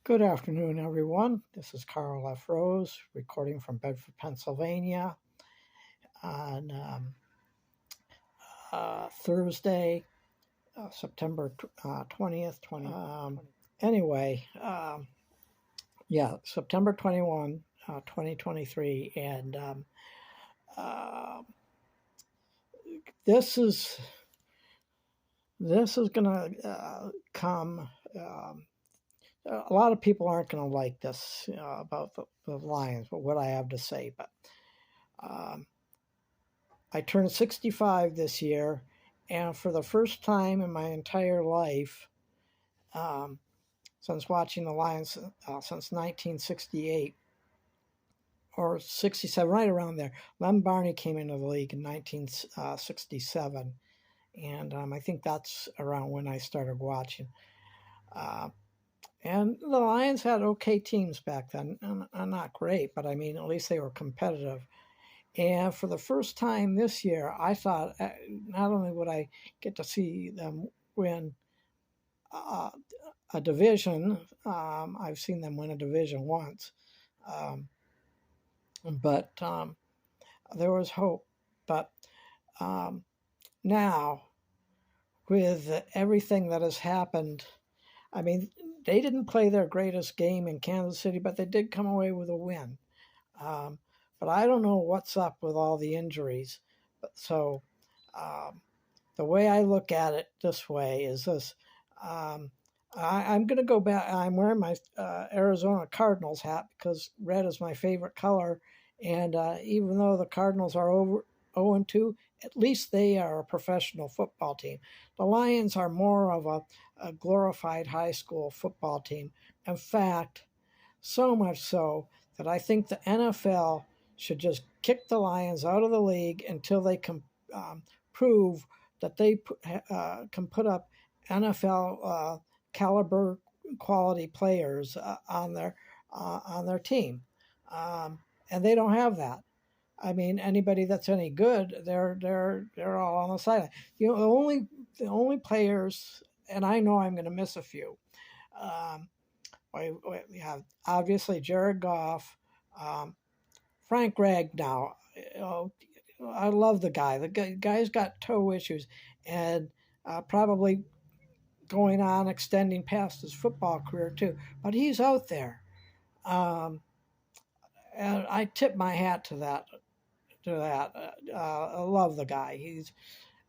Good afternoon, everyone. This is Carl F. Rose recording from Bedford, Pennsylvania on Thursday, September 20th. Anyway, yeah, September 21, 2023. And uh, this is going to come. A lot of people aren't going to like this about the Lions, but what I have to say. But um, I turned 65 this year, and for the first time in my entire life, um, since watching the Lions since 1968 or 67, right around there, Lem Barney came into the league in 1967, and I think that's around when I started watching. And the Lions had okay teams back then, and not great, but I mean, at least they were competitive. And for the first time this year, I thought not only would I get to see them win uh, a division, I've seen them win a division once, um, but there was hope. But um, now, with everything that has happened, I mean, they didn't play their greatest game in Kansas City, but they did come away with a win. Um, but I don't know what's up with all the injuries. So um, the way I look at it this way is this. Um, I'm going to go back. I'm wearing my Arizona Cardinals hat because red is my favorite color. And even though the Cardinals are over 0-2, at least they are a professional football team. The Lions are more of a glorified high school football team. In fact, so much so that I think the NFL should just kick the Lions out of the league until they can prove that they can put up NFL caliber quality players on their team, and they don't have that. I mean, anybody that's any good, they're all on the sideline. The only players, and I know I'm going to miss a few. Um, we have obviously Jared Goff, um, Frank Ragnow. You know, I love the guy. The guy's got toe issues, and probably going on extending past his football career too. But he's out there, and I tip my hat to that. I love the guy.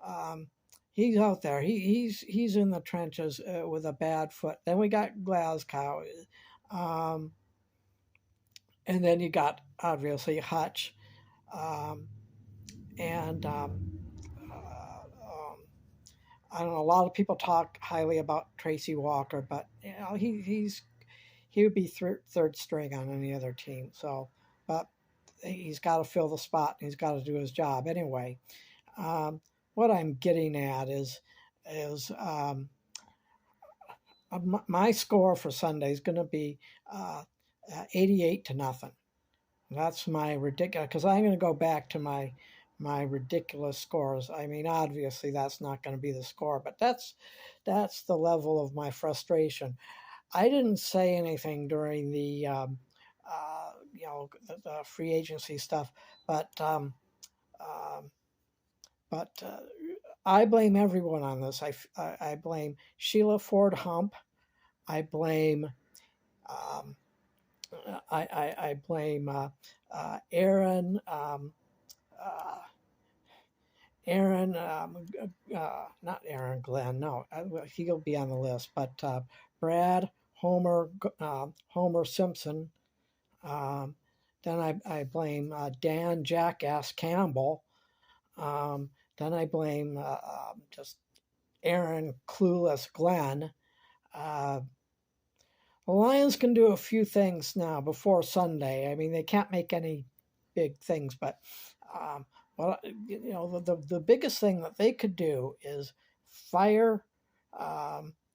Um, he's out there. He's in the trenches with a bad foot. Then we got Glasgow. Um, and then you got obviously Hutch, um, and I don't know. A lot of people talk highly about Tracy Walker, but he would be third string on any other team. So, but he's got to fill the spot. And he's got to do his job anyway. Um, what I'm getting at is my score for Sunday is going to be uh, 88-0. That's my ridiculous, because I'm going to go back to my ridiculous scores. I mean, obviously that's not going to be the score, but that's the level of my frustration. I didn't say anything during the free agency stuff, but um, but I blame everyone on this. I blame Sheila Ford Hump. I blame um, I blame Aaron. Uh, Aaron, not Aaron Glenn, no, he'll be on the list, but Brad Homer Simpson. Um, then I blame Dan Jackass Campbell. Then I blame just Aaron Clueless Glenn. Uh, the Lions can do a few things now before Sunday. I mean, they can't make any big things, but um, well, the biggest thing that they could do is fire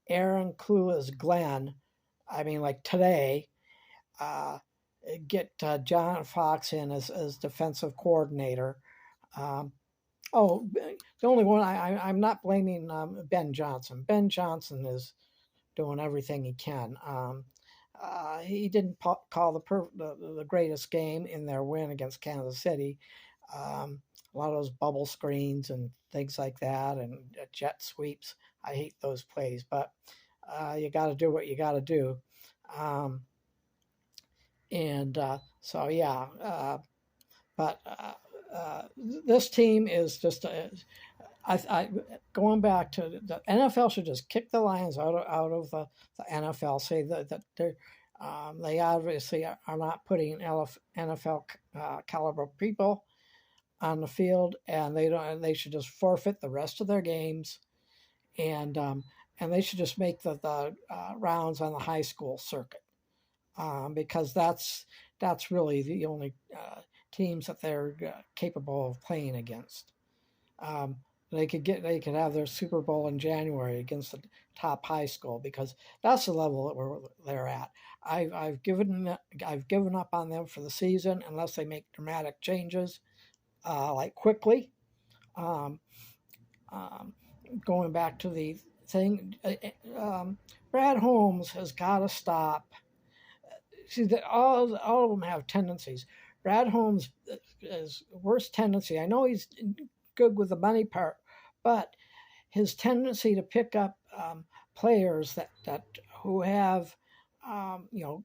Aaron Clueless Glenn. I mean, like today, uh, get John Fox in as defensive coordinator. Um, oh, the only one I'm not blaming Ben Johnson. Ben Johnson is doing everything he can. he didn't call the greatest game in their win against Kansas City. A lot of those bubble screens and things like that, and jet sweeps. I hate those plays, but you got to do what you got to do. Um, and so, yeah, but this team is just going back to the NFL should just kick the Lions out of the NFL. Say that they obviously are not putting NFL caliber people on the field, and they don't. They should just forfeit the rest of their games, and they should just make the rounds on the high school circuit, because that's really the only teams that they're capable of playing against. Um, they could have their Super Bowl in January against the top high school, because that's the level that they're at. I've given up on them for the season unless they make dramatic changes, like quickly. Um, um, Going back to the thing, Brad Holmes has got to stop. See, all of them have tendencies. Brad Holmes is worst tendency. I know he's good with the money part, but his tendency to pick up players that who have, you know,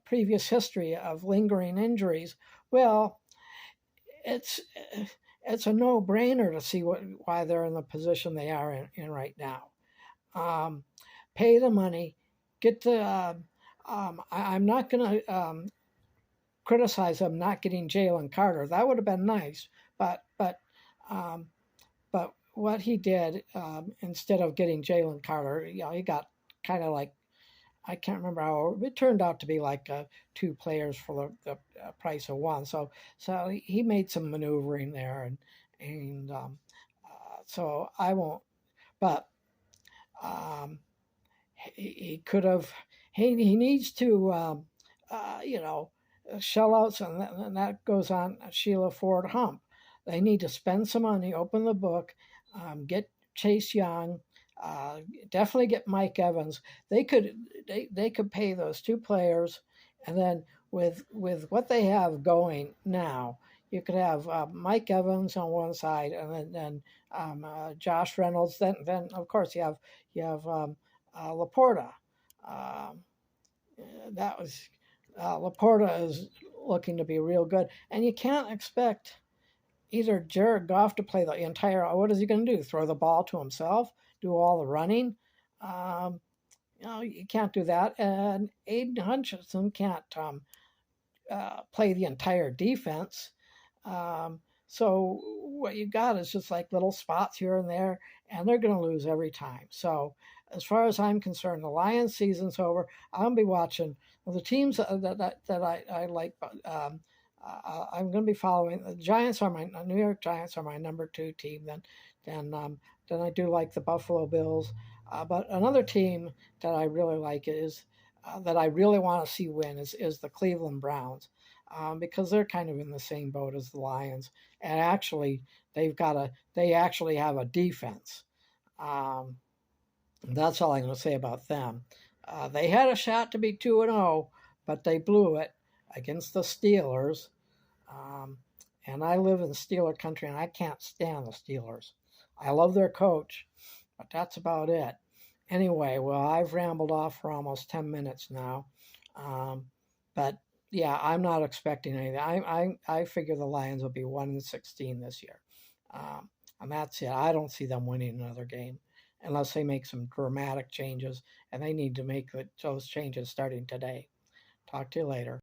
previous history of lingering injuries. Well, it's it's a no-brainer to see why they're in the position they are in right now. Pay the money, get the. I'm not going to criticize them not getting Jalen Carter. That would have been nice, but um, what he did, instead of getting Jalen Carter, he got kind of like, I can't remember how it turned out to be like two players for the price of one. So he made some maneuvering there, and so I won't. But um, he could have. He needs to, you know, shell outs, and that goes on Sheila Ford Hump. They need to spend some money, open the book, get Chase Young, uh, definitely get Mike Evans. They could pay those two players, and then with what they have going now, you could have Mike Evans on one side, and then Josh Reynolds. Then of course you have Laporta. Um, that was Laporta is looking to be real good, and you can't expect either Jared Goff to play the entire. What is he going to do? Throw the ball to himself? Do all the running? Um, you can't do that. And Aiden Hutchinson can't play the entire defense. So what you got is just like little spots here and there, and they're going to lose every time. So as far as I'm concerned, the Lions season's over. I'll be watching the teams that I like. I'm going to be following. The Giants are my New York Giants are my number two team. Then I do like the Buffalo Bills. But another team that I really like is that I really want to see win is the Cleveland Browns, because they're kind of in the same boat as the Lions, and actually they actually have a defense. Um, that's all I'm going to say about them. They had a shot to be 2-0, but they blew it against the Steelers. Um, and I live in Steeler country, and I can't stand the Steelers. I love their coach, but that's about it. Anyway, well, I've rambled off for almost 10 minutes now. Um, but yeah, I'm not expecting anything. I figure the Lions will be 1-16 this year. And that's it. I don't see them winning another game unless they make some dramatic changes, and they need to make those changes starting today. Talk to you later.